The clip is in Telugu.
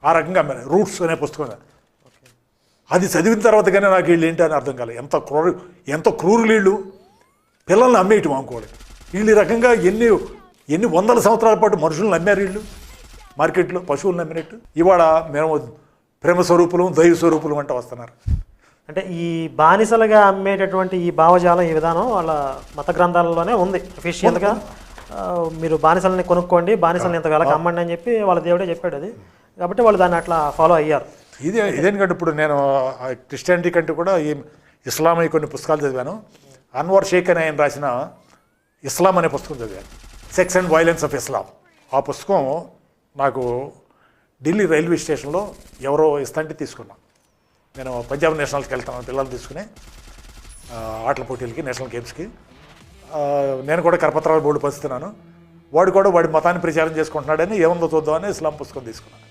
ఆ రకంగా అమ్మారు. రూట్స్ అనే పుస్తకం. అది చదివిన తర్వాత కానీ నాకు వీళ్ళు ఏంటి అని అర్థం కాలేదు. ఎంత క్రూరులు వీళ్ళు, పిల్లల్ని అమ్మేయటం అనుకోవాలి. వీళ్ళు ఈ రకంగా ఎన్ని వందల సంవత్సరాల పాటు మనుషులను అమ్మారు వీళ్ళు మార్కెట్లో, పశువులను అమ్మినట్టు. ఇవాళ మేము ప్రేమ స్వరూపులు, దైవ స్వరూపులు అంట వస్తున్నారు. అంటే ఈ బానిసలుగా అమ్మేటటువంటి ఈ భావజాలం, ఈ విధానం వాళ్ళ మత గ్రంథాలలోనే ఉంది అఫీషియల్గా. మీరు బానిసలని కొనుక్కోండి, బానిసలను ఇంత వెలకి అమ్మండి అని చెప్పి వాళ్ళ దేవుడే చెప్పాడు అది. కాబట్టి వాళ్ళు దాన్ని అట్లా ఫాలో అయ్యారు. ఇదేంటంటే ఇప్పుడు నేను క్రిస్టియానిటీ కంటే కూడా ఈ ఇస్లామీ కొన్ని పుస్తకాలు చదివాను. అన్వర్ షేక్ అని ఆయన రాసిన ఇస్లాం అనే పుస్తకం చదివాను, sex and violence of Islam. ఆ పుస్తకం నాకు ఢిల్లీ రైల్వే స్టేషన్లో ఎవరో ఇస్తాంటే తీసుకున్నాను. నేను పంజాబ్ నేషనల్స్కి వెళ్తాను పిల్లలు తీసుకుని ఆటల పోటీలకి, నేషనల్ గేమ్స్కి. నేను కూడా కరపత్రాలు బోర్డు పంచుతున్నాను. వాడు కూడా వాడి మతాన్ని ప్రచారం చేసుకుంటున్నాడని ఏముందో చూద్దామని ఇస్లాం పుస్తకం తీసుకున్నాను.